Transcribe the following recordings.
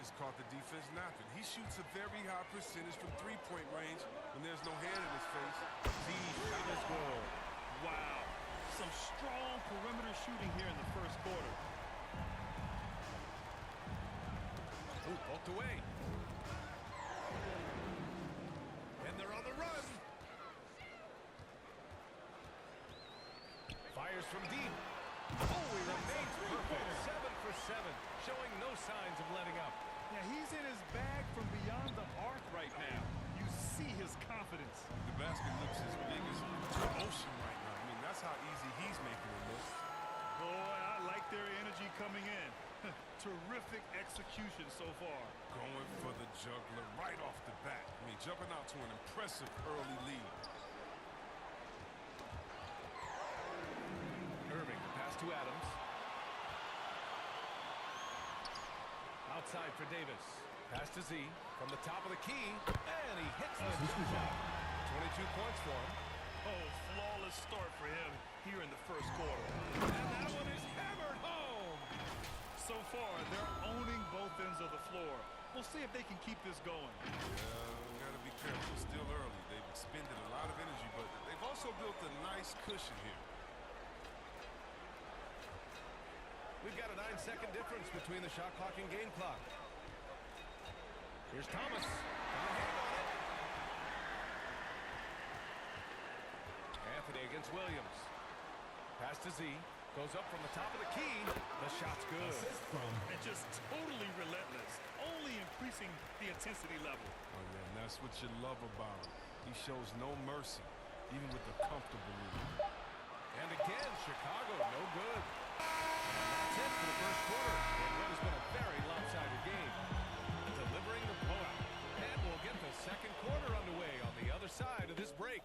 just caught the defense napping. He shoots a very high percentage from three-point range when there's no hand in his face. Z shot is good. Wow. Some strong perimeter shooting here in the first quarter. Ooh, poked away. And they're on the run. Fires from deep. Oh, he remains perfect. 7 for 7, showing no signs of letting up. Yeah, he's in his bag from beyond the arc right now. You see his confidence. The basket looks as big as the ocean right now. I mean, that's how easy he's making it look. Boy, I like their energy coming in. Terrific execution so far. Going for the juggler right off the bat. I mean, jumping out to an impressive early lead. Irving, the pass to Adams. Outside for Davis. Pass to Z from the top of the key. And he hits the shot. 22 points for him. Oh, flawless start for him here in the first quarter. And that one is hammered home. So far, they're owning both ends of the floor. We'll see if they can keep this going. Yeah, gotta be careful. It's still early. They've expended a lot of energy, but they've also built a nice cushion here. We've got a 9-second difference between the shot clock and game clock. Here's Thomas. Got a hand on it. Anthony against Williams. Pass to Z. Goes up from the top of the key. The shot's good. And just totally relentless. Only increasing the intensity level. Oh, yeah, and that's what you love about him. He shows no mercy, even with the comfortable lead. And again, Chicago, no good. And that's it for the first quarter in what has been a very lopsided game. Delivering the blowout. And we'll get the second quarter underway on the other side of this break.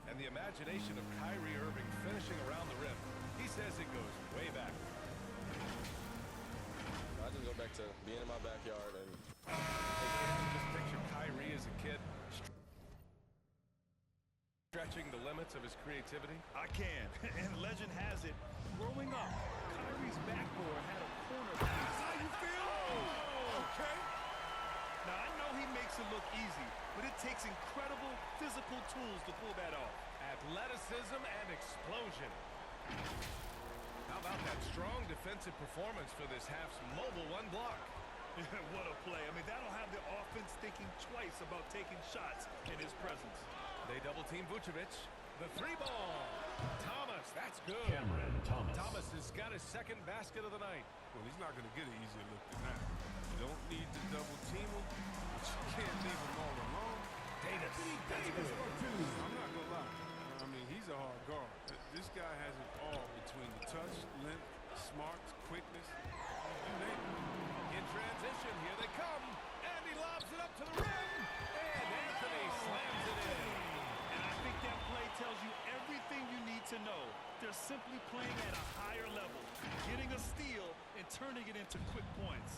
And the imagination of Kyrie Irving finishing around the rim. He says it goes way back. I just go back to being in my backyard and... Just picture Kyrie as a kid stretching the limits of his creativity. I can. And legend has it, growing up, Kyrie's backboard had a corner piece. How you feel? Oh, okay. Now, I know he makes it look easy, but it takes incredible physical tools to pull that off. Athleticism and explosion. How about that strong defensive performance for this half's mobile one block? What a play. I mean, that'll have the offense thinking twice about taking shots in his presence. They double-team Vucevic. The three ball. Thomas, that's good. Cameron Thomas. Thomas has got his second basket of the night. Well, he's not going to get an easier look than that. You don't need to double team him, but you can't leave him all alone. Davis. I'm not going to lie. I mean, he's a hard guard. This guy has it all between the touch, length, smarts, quickness. You name it. In transition, here they come. And he lobs it up to the rim. And Anthony slams it in. And I think that play tells you everything you need to know. They're simply playing at a higher level, getting a steal and turning it into quick points.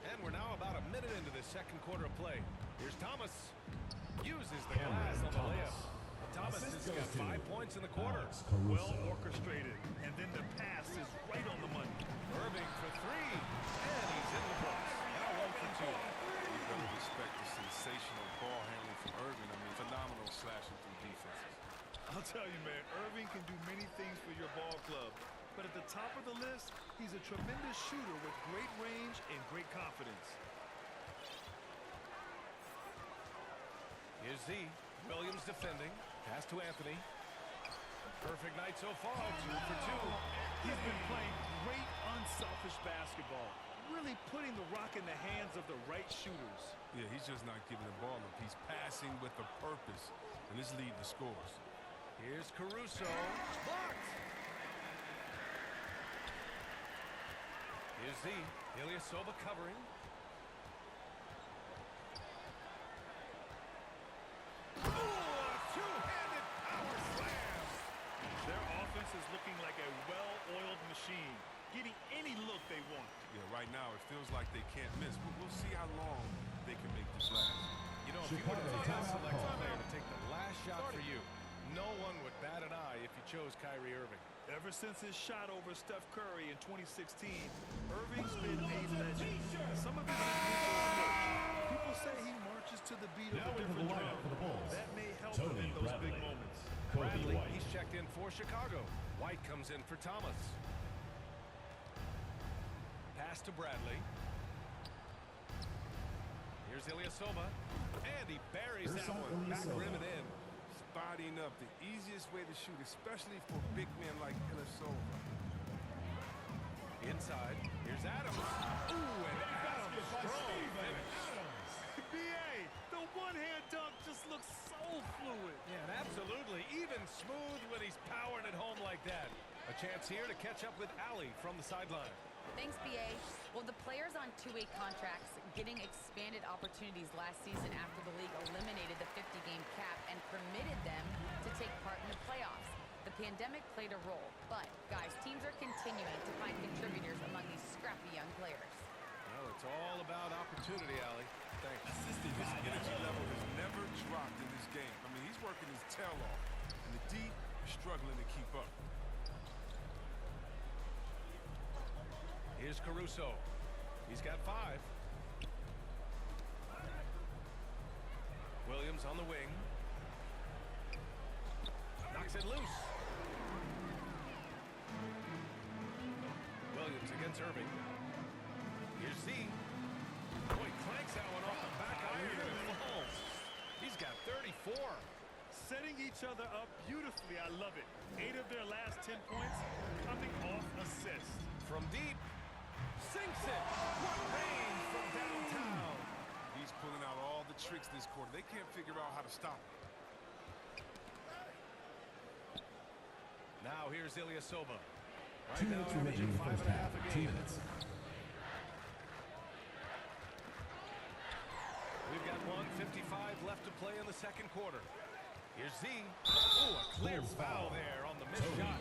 And we're now about a minute into this second quarter of play. Here's Thomas. Uses the glass on the layup. Thomas has got 5 points in the quarter. Well orchestrated. And then the pass is right on the money. Irving for three. And he's in the books. Now 1 for 2. You gotta respect the sensational ball handling from Irving. I mean, phenomenal slashing through defenses. I'll tell you, man, Irving can do many things for your ball club. But at the top of the list, he's a tremendous shooter with great range and great confidence. Here's Z. Williams defending. Pass to Anthony. Perfect night so far. 2 for 2. He's been playing great, unselfish basketball. Really putting the rock in the hands of the right shooters. Yeah, he's just not giving the ball up. He's passing with a purpose, and this lead to scores. Here's Caruso. Blocked. Here's Z. Ilyasova covering. machine, getting any look they want. Yeah, right now it feels like they can't miss. We'll see how long they can make this last. You know, if you were to select a player to take the last shot for you, no one would bat an eye if you chose Kyrie Irving. Ever since his shot over Steph Curry in 2016, Irving's been a legend. Some of his approach. People say he marches to the beat of a different drum. That may help him in those big moments. Bradley, he's checked in for Chicago. White comes in for Thomas. Pass to Bradley. Here's Ilyasova. And he buries that one. Back rim and in. Spotting up, the easiest way to shoot, especially for big men like Ilyasova. Inside, here's Adams. Ooh, and Adams strong finish. B.A., the one-hand dunk just looks so fluid. Yeah, and absolutely. Even smooth when he's powering it home like that. A chance here to catch up with Allie from the sideline. Thanks, B.A. Well, the players on two-way contracts getting expanded opportunities last season after the league eliminated the 50-game cap and permitted them to take part in the playoffs. The pandemic played a role, but, guys, teams are continuing to find contributors among these scrappy young players. Well, it's all about opportunity, Allie. Thanks. His energy level has never dropped in this game. I mean, he's working his tail off, and the D is struggling to keep up. Here's Caruso. He's got 5. Williams on the wing. Knocks it loose. Williams against Irving. Here's Z. Boy, clanks that one off the back iron and it falls. He's got 34. Setting each other up beautifully. I love it. 8 of their last 10 points coming off assists. From deep. Sinks it. What range from downtown. He's pulling out all the tricks this quarter. They can't figure out how to stop him. Now here's Ilyasova. Right now averaging 5.5 a game. We've got 1:55 left to play in the second quarter. Here's Z. Oh, a clear foul there on the missed shot.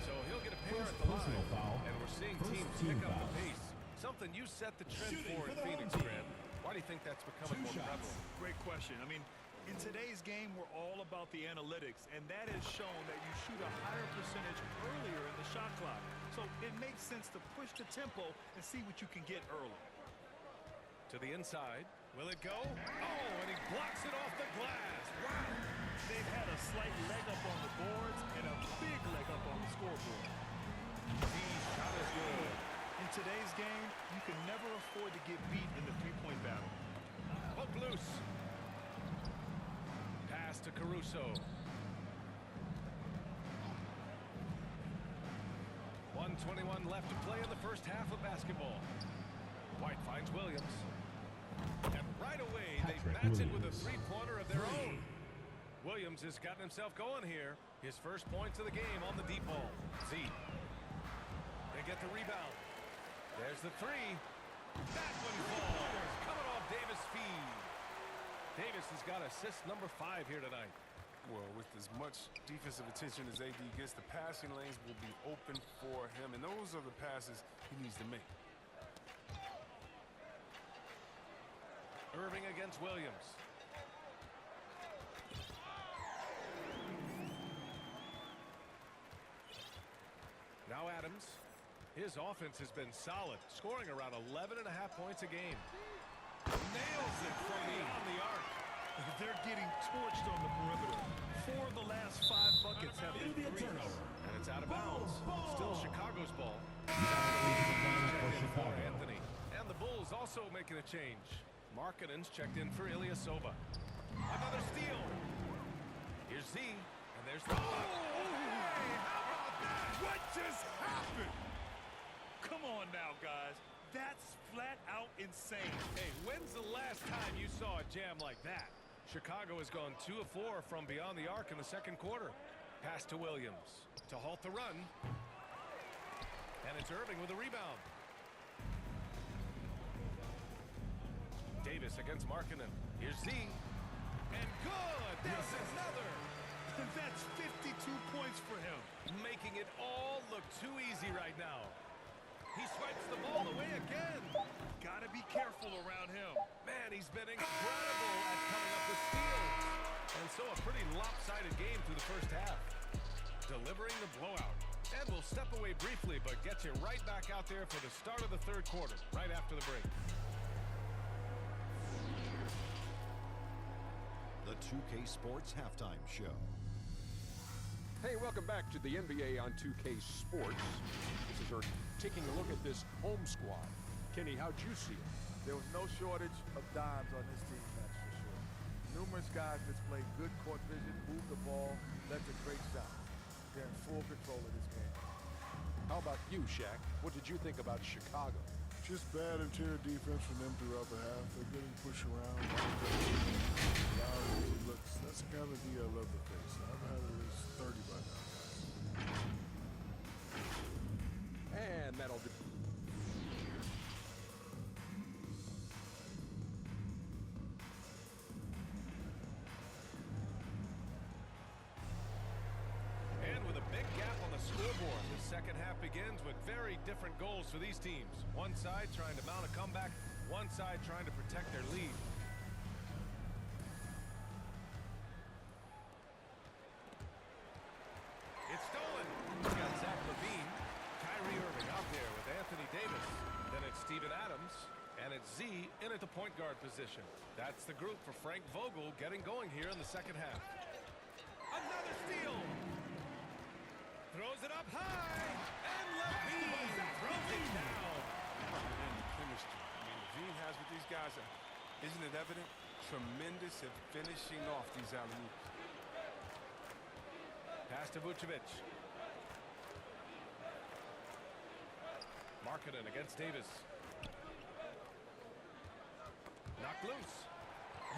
So he'll get a pair at the line. And we're seeing teams pick up the pace. Something you set the trend for in Phoenix, Grant. Why do you think that's becoming more prevalent? Great question. I mean, in today's game, we're all about the analytics, and that has shown that you shoot a higher percentage earlier in the shot clock. So it makes sense to push the tempo and see what you can get early. To the inside. Will it go? Oh, and he blocks it off the glass. Wow. They've had a slight leg up on the boards and a big leg up on the scoreboard. The shot is good. In today's game, you can never afford to get beat in the three-point battle. Hook loose. Pass to Caruso. 1:21 left to play in the first half of basketball. White finds Williams. And right away, they match it with a three-pointer of their own. Williams has gotten himself going here. His first points of the game on the deep ball. Z. They get the rebound. There's the three. That one falls. Coming off Davis' feed. Davis has got assist number 5 here tonight. Well, with as much defensive attention as AD gets, the passing lanes will be open for him, and those are the passes he needs to make. Irving against Williams. Now Adams. His offense has been solid, scoring around 11.5 points a game. Nails it from beyond the arc. They're getting torched on the perimeter. 4 of the last 5 buckets have been threes. And it's out of bounds. Still Chicago's ball. For Anthony. And the Bulls also making a change. Markkanen's checked in for Ilyasova. Another steal. Here's Z. And there's the... What just happened? Come on now, guys. That's flat out insane. Hey, when's the last time you saw a jam like that? Chicago has gone 2 of 4 from beyond the arc in the second quarter. Pass to Williams to halt the run. And it's Irving with a rebound. Davis against Markkanen. Here's Z. And good! There's another! That's 52 points for him. Making it all look too easy right now. He swipes the ball away again. Got to be careful around him. Man, he's been incredible at coming up with steals. And so a pretty lopsided game through the first half. Delivering the blowout. And we'll step away briefly, but get you right back out there for the start of the third quarter, right after the break. The 2K Sports Halftime Show. Hey, welcome back to the NBA on 2K Sports. This is Ernie taking a look at this home squad. Kenny, how'd you see it? There was no shortage of dimes on this team, that's for sure. Numerous guys displayed good court vision, moved the ball, led to great shots. They're in full control of this game. How about you, Shaq? What did you think about Chicago? Just bad interior defense from them throughout the half. They're getting pushed around. That's the kind of D I love to face. I've had it as 30 by now, guys. And that'll do. And with a big gap on the scoreboard, the second half begins with very different goals for these teams. One side trying to mount a comeback, one side trying to protect their lead. It's stolen. We got Zach Levine, Kyrie Irving out there with Anthony Davis. Then it's Steven Adams, and it's Z in at the point guard position. That's the group for Frank Vogel getting going here in the second half. Another steal. Throws it up high, and Levine throws it down. And the chemistry. I mean, Levine has with these guys, isn't it evident? Tremendous at finishing off these alley-oops. Pass to Vucevic. Markkanen against Davis. Knocked loose.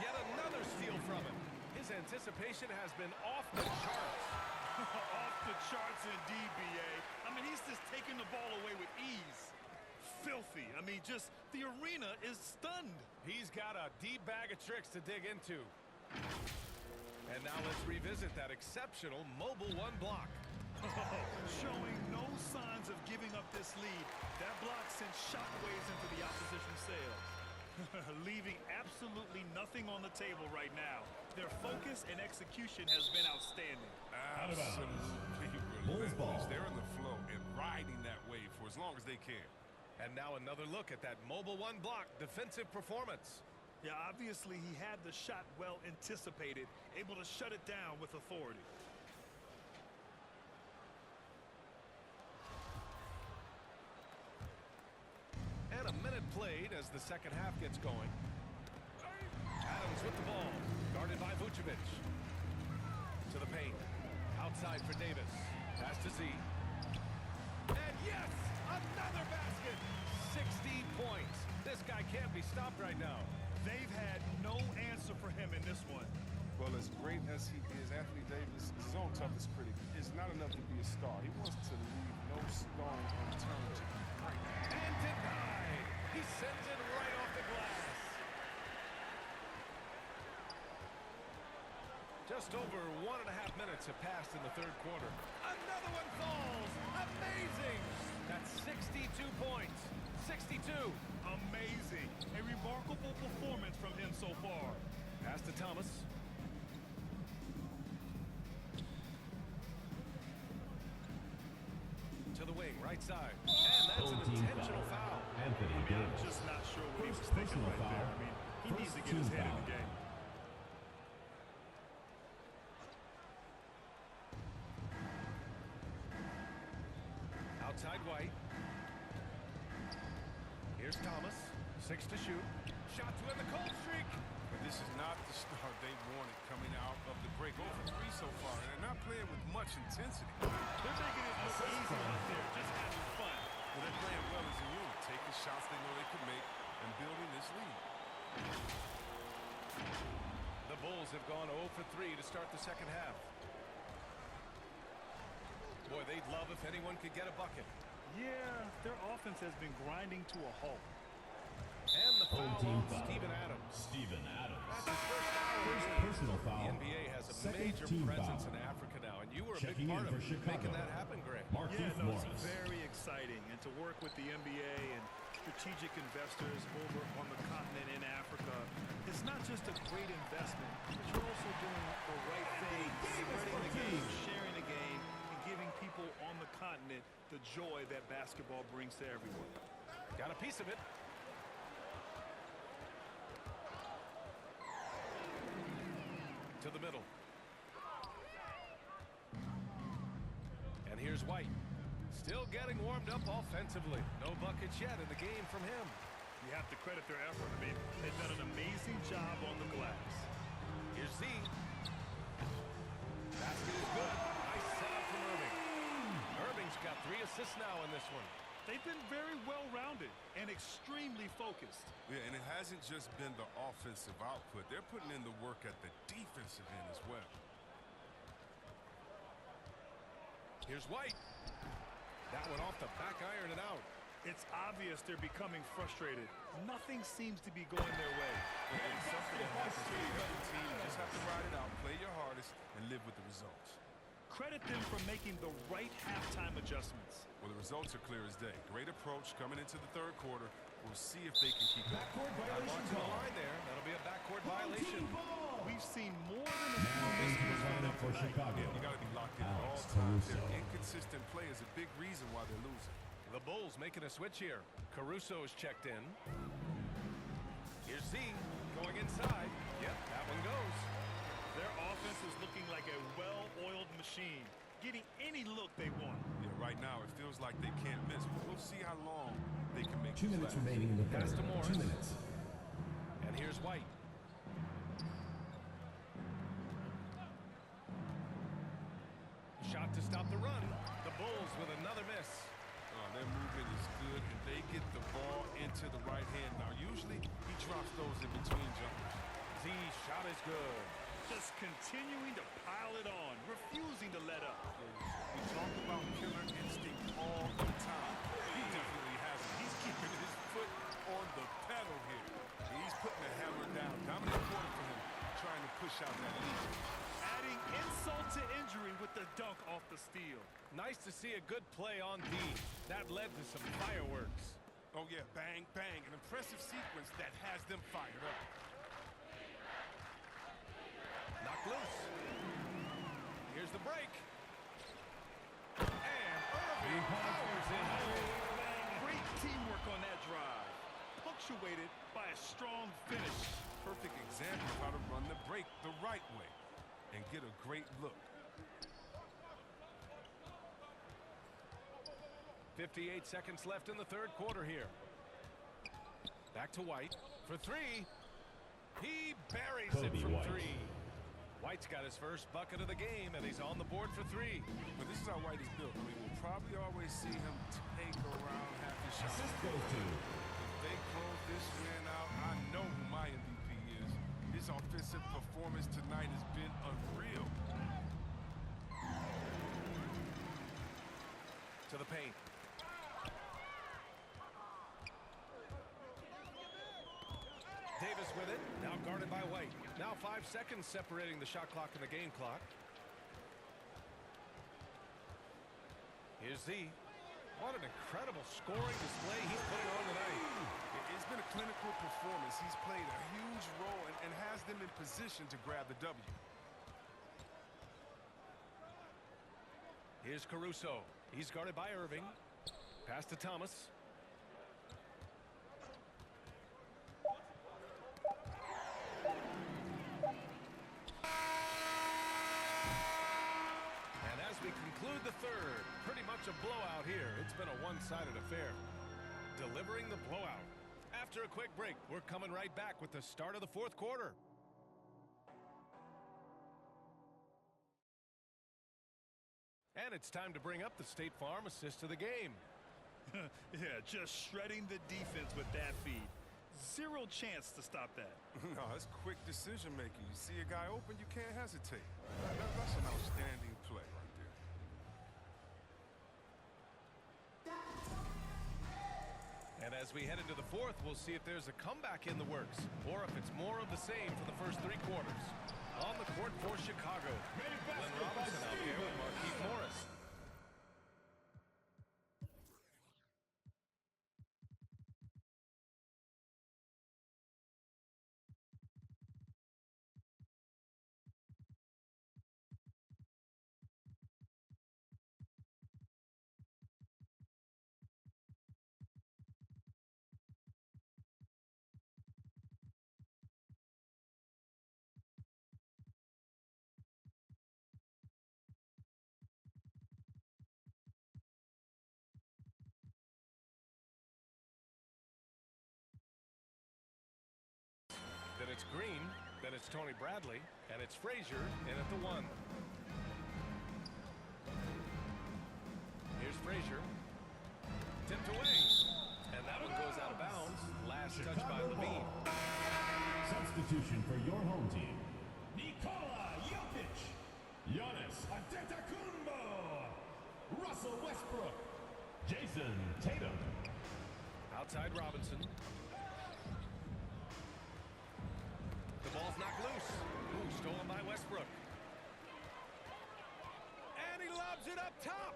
Yet another steal from him. His anticipation has been off the charts. Off the charts indeed, B.A. I mean, he's just taking the ball away with ease. Filthy. I mean, just the arena is stunned. He's got a deep bag of tricks to dig into. And now let's revisit that exceptional mobile one block. Showing no signs of giving up this lead. That block sent shockwaves into the opposition's sails. Leaving absolutely nothing on the table right now. Their focus and execution has been outstanding. Absolutely relentless. They're in the flow and riding that wave for as long as they can. And now another look at that mobile one block defensive performance. Yeah, obviously he had the shot well anticipated, able to shut it down with authority. And a minute played as the second half gets going. Adams with the ball, guarded by Vucevic. To the paint, outside for Davis. Pass to Z. And yes, another basket. 16 points. This guy can't be stopped right now. They've had no answer for him in this one. Well, as great as he is, Anthony Davis is his own toughest critic. It's not enough to be a star. He wants to leave no stone unturned to be great. And denied. He sends it right off the glass. Just over 1.5 minutes have passed in the third quarter. Another one falls. Amazing. That's 62 points. 62. Amazing. A remarkable performance from him so far. Pass to Thomas. To the wing, right side. And that's an intentional foul. Anthony Davis. I'm just not sure what he was thinking right there. I mean, he needs to get his head in the game. Outside White. Here's Thomas. 6 to shoot. Shot to end the cold streak. But this is not the start they wanted coming out of the break. Over 3 so far, and they're not playing with much intensity. They're making it look easy out there, just having fun. Well, they're playing well as a unit, taking shots they know they can make and building this lead. The Bulls have gone 0 for 3 to start the second half. Boy, they'd love if anyone could get a bucket. Yeah, their offense has been grinding to a halt. And the foul on Steven Adams. Steven Adams. That's his first foul. First personal foul. The NBA has a Second major team presence foul. in Africa now, and you were a big part of making that happen, Greg. Yeah, no, it's very exciting. And to work with the NBA and strategic investors over on the continent in Africa, it's not just a great investment, but you're also doing the right thing, spreading the game, sharing the game, and giving people on the continent the joy that basketball brings to everyone. Got a piece of it. To the middle. And here's White. Still getting warmed up offensively. No buckets yet in the game from him. You have to credit their effort. I mean, they've done an amazing job on the glass. Here's Z. Basket is good. Nice setup from Irving. Irving's got 3 assists now in this one. They've been very well-rounded and extremely focused. Yeah, and it hasn't just been the offensive output. They're putting in the work at the defensive end as well. Here's White. That one off the back iron and out. It's obvious they're becoming frustrated. Nothing seems to be going their way. It's something that happens to every team. You just have to ride it out, play your hardest, and live with the results. Credit them for making the right halftime adjustments. Well, the results are clear as day. Great approach coming into the third quarter. We'll see if they can keep it. Not watching the line there. That'll be a backcourt violation. We've seen more than a few misses for Chicago. Yeah, you got to be locked in at all times. Their inconsistent play is a big reason why they're losing. The Bulls making a switch here. Caruso is checked in. Here's Z going inside. Yep, that one goes. Their offense is looking like a well-oiled machine, getting any look they want. Yeah, right now it feels like they can't miss. We'll see how long they can make 2 minutes remaining in the third. Pass to Morris. 2 minutes. And here's White. Shot to stop the run. The Bulls with another miss. Their movement is good, and they get the ball into the right hand. Now, usually he drops those in between jumpers. Z's shot is good. Just continuing to pile it on, refusing to let up. We talk about killer instinct all the time. He definitely has it. He's keeping his foot on the pedal here. He's putting the hammer down. Dominant quarter for him, trying to push out that lead. Adding insult to injury with the dunk off the steal. Nice to see a good play on D. That led to some fireworks. Oh, yeah, bang, bang. An impressive sequence that has them fired up. Knocked loose. Here's the break. And Irving powers in home. Great teamwork on that drive. Punctuated by a strong finish. Perfect example of how to run the break the right way and get a great look. 58 seconds left in the third quarter here. Back to White for 3. He buries it from 3. White's got his first bucket of the game, and he's on the board for 3. But this is how White is built. I mean, we'll probably always see him take around half his shot. If they close this win out, I know who my MVP is. His offensive performance tonight has been unreal. To the paint. Davis with it, now guarded by White. Now 5 seconds separating the shot clock and the game clock. Here's Z. What an incredible scoring display he's putting on tonight. It's been a clinical performance. He's played a huge role and has them in position to grab the W. Here's Caruso. He's guarded by Irving. Pass to Thomas. And as we conclude the third, pretty much a blowout here. It's been a one-sided affair. Delivering the blowout. After a quick break, we're coming right back with the start of the fourth quarter. And it's time to bring up the State Farm assist of the game. Yeah, just shredding the defense with that feed. Zero chance to stop that. No, that's quick decision making. You see a guy open, you can't hesitate. That's an outstanding play right there. And as we head into the fourth, we'll see if there's a comeback in the works or if it's more of the same for the first 3 quarters. On the court for Chicago, Glenn Robinson out there with Marquise Morris. Then it's Green, then it's Tony Bradley, and it's Frazier in at the 1. Here's Frazier. Tipped away. And that one goes out of bounds. Last touch by Levine. Substitution for your home team. Nikola Jokic. Giannis Antetokounmpo. Russell Westbrook. Jason Tatum. Outside Robinson. The ball's knocked loose. Ooh, stolen by Westbrook. And he lobs it up top.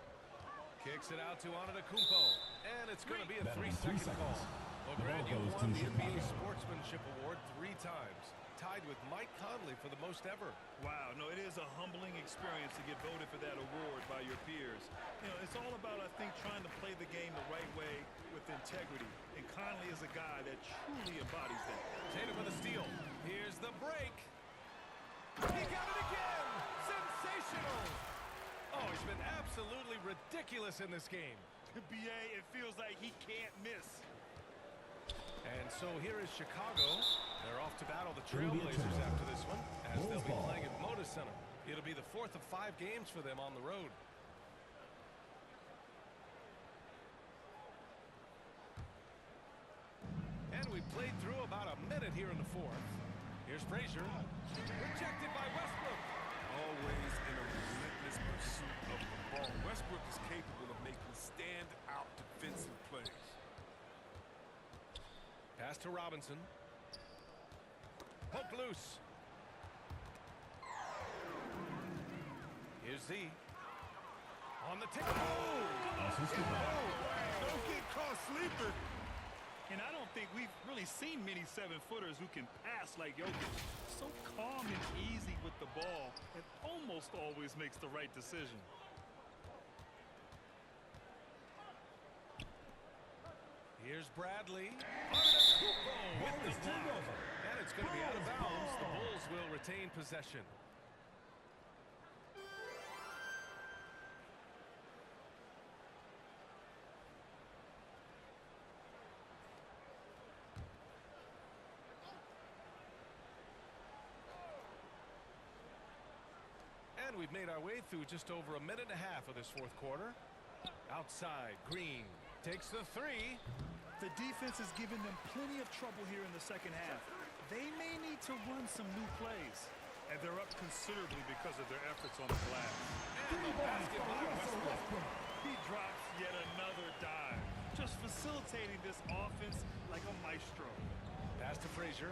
Kicks it out to Antetokounmpo. And it's going to be a 3-second call. Well, Grant, you won the NBA Sportsmanship Award 3 times. Tied with Mike Conley for the most ever. Wow, no, it is a humbling experience to get voted for that award by your peers. You know, it's all about, I think, trying to play the game the right way with integrity. And Conley is a guy that truly embodies that. Tatum with a steal. Here's the break. He got it again. Sensational. Oh, he's been absolutely ridiculous in this game. BA, it feels like he can't miss. And so here is Chicago. They're off to battle the Trailblazers after this one, as they'll be playing at Moda Center. It'll be the 4th of 5 games for them on the road. And we played through about a minute here in the 4th. Here's Frazier. Rejected by Westbrook. Always in a relentless pursuit of the ball. Westbrook is capable of making stand-out defensive plays. Pass to Robinson. Poked loose. Here's Z. On the tick. Don't get caught sleeping. And I don't think we've really seen many 7-footers who can pass like Jokic. So calm and easy with the ball, and almost always makes the right decision. Here's Bradley. Antetokounmpo with the block. And it's going to be out of bounds. The Bulls will retain possession. And we've made our way through just over a minute and a half of this 4th quarter. Outside, Green takes the 3. The defense is giving them plenty of trouble here in the second half. They may need to run some new plays. And they're up considerably because of their efforts on the glass. And the basket by Westbrook. He drops yet another dive. Just facilitating this offense like a maestro. Pass to Frazier.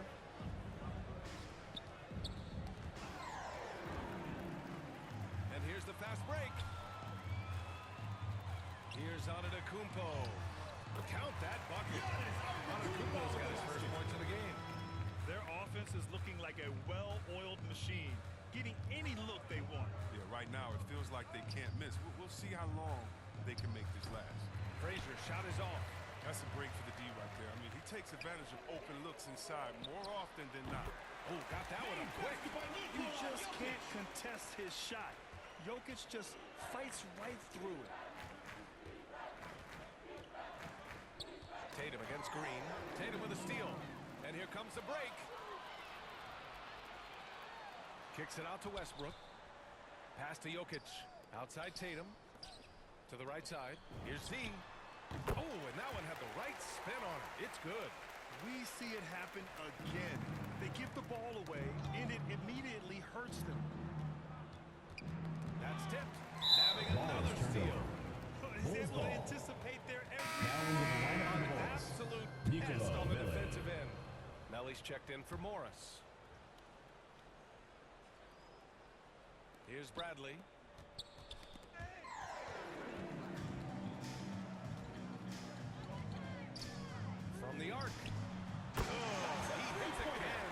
And here's the fast break. Here's Antetokounmpo. Count that bucket. Antetokounmpo's got his first points of the game. Their offense is looking like a well-oiled machine, getting any look they want. Yeah, right now it feels like they can't miss. We'll see how long they can make this last. Frazier shot is off. That's a break for the D right there. I mean, he takes advantage of open looks inside more often than not. Oh, got that one up quick. You just can't contest his shot. Jokic just fights right through it. Tatum against Green. Tatum with a steal. And here comes the break. Kicks it out to Westbrook. Pass to Jokic. Outside Tatum. To the right side. Here's Z. Oh, and that one had the right spin on it. It's good. We see it happen again. They give the ball away, and it immediately hurts them. That's tipped. Having another steal. He's able to anticipate their every absolute pest on the defensive end. Nelly's checked in for Morris. Here's Bradley. From the arc. Oh, he hits again.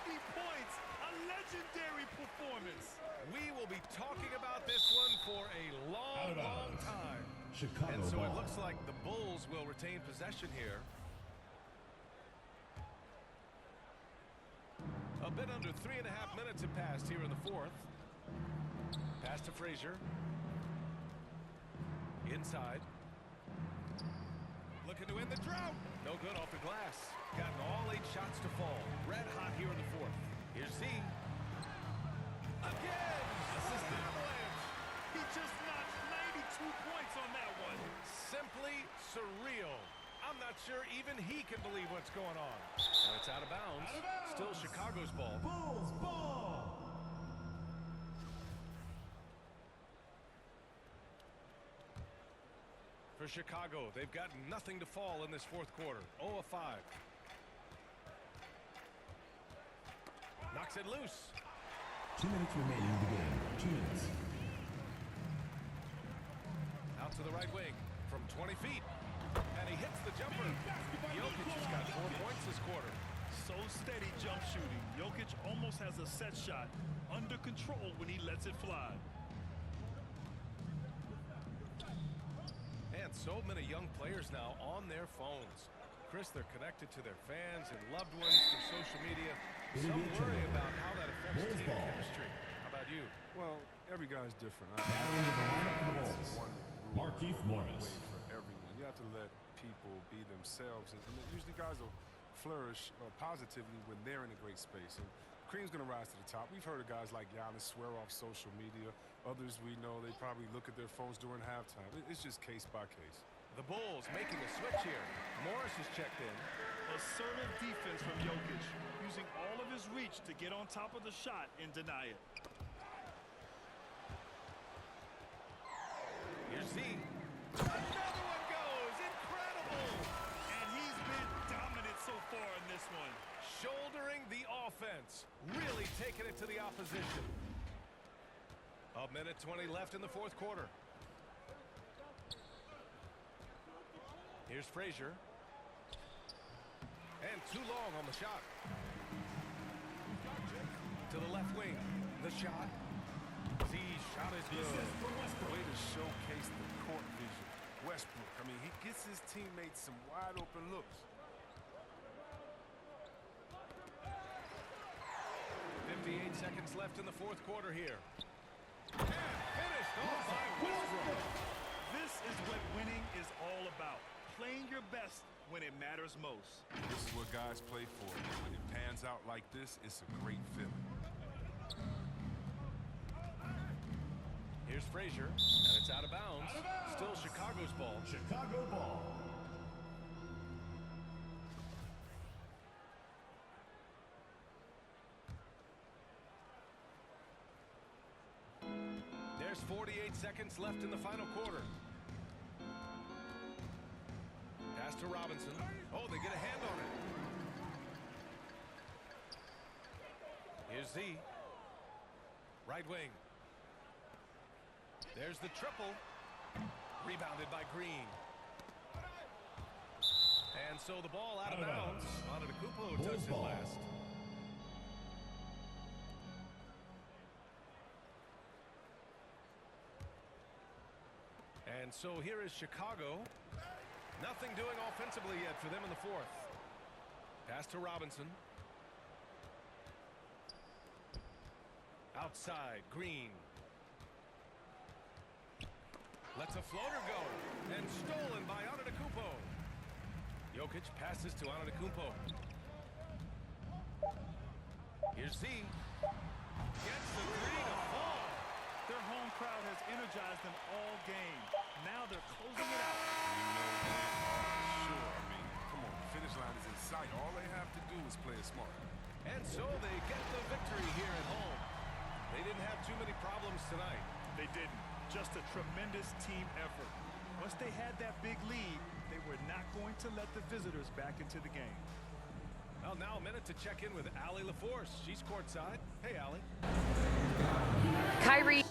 90 points. A legendary performance. We will be talking about this one for a long, long time. Chicago And so ball. it looks like the Bulls will retain possession here. A bit under 3.5 minutes have passed here in the fourth. Pass to Frazier. Inside. Looking to end the drought. No good off the glass. Gotten all 8 shots to fall. Red hot here in the fourth. Here's Z. Again! Assisted. He just notched 92 points on that one. Simply surreal. I'm not sure even he can believe what's going on. And it's out of bounds. Still Chicago's ball. Bulls ball. For Chicago, they've got nothing to fall in this fourth quarter. 0 of 5. Knocks it loose. 2 minutes remaining in the game. 2 minutes. Out to the right wing from 20 feet. And he hits the jumper. Jokic has got 4 points this quarter. So steady jump shooting. Jokic almost has a set shot under control when he lets it fly. And so many young players now on their phones. Chris, they're connected to their fans and loved ones through social media. Some worry about how that affects team chemistry. How about you? Well, every guy's different. Battling in the lineup for the Bulls. One rule Markieff Morris. way for everyone. You have to let people be themselves, and usually guys will flourish positively when they're in a great space. And Kareem's going to rise to the top. We've heard of guys like Giannis swear off social media. Others we know they probably look at their phones during halftime. It's just case by case. The Bulls making a switch here. Morris is checked in. Assertive defense from Jokic, using all of his reach to get on top of the shot and deny it. Here's Z. Another one goes. Incredible. And he's been dominant so far in this one. Shouldering the offense. Really taking it to the opposition. A minute 20 left in the fourth quarter. Here's Frazier. And too long on the shot. To the left wing. The shot. Z's shot is good. Way to showcase the court vision. Westbrook, I mean, he gets his teammates some wide open looks. 58 seconds left in the fourth quarter here. And finished off by Westbrook. This is what winning is all about. Playing your best when it matters most. This is what guys play for. When it pans out like this, it's a great feeling. Here's Frazier, and it's out of bounds. Still Chicago's ball. Chicago ball. There's 48 seconds left in the final quarter. Pass to Robinson. Oh, they get a hand on it. Here's Z. Right wing. There's the triple. Rebounded by Green. And so the ball out of bounds. Aotearoa touched it last. And so here is Chicago. Nothing doing offensively yet for them in the fourth. Pass to Robinson. Outside, Green. Lets a floater go. And stolen by Aotearoa. Jokic passes to Aotearoa. Here's Z. Gets the three to fall. Their home crowd has energized them all game. Now they're closing it out. Sure, I mean, come on, the finish line is in sight. All they have to do is play it smart. And so they get the victory here at home. They didn't have too many problems tonight. They didn't. Just a tremendous team effort. Once they had that big lead, they were not going to let the visitors back into the game. Well, now a minute to check in with Allie LaForce. She's courtside. Hey, Allie. Kyrie.